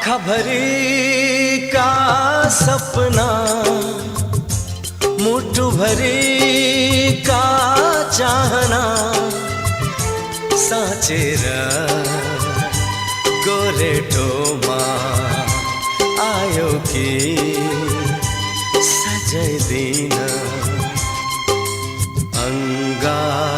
आँखा भरी का सपना, मुट्ठू भरी का चाहना, साँचेर गोरेटोमा आयो कि सजाइदिन अङ्गार।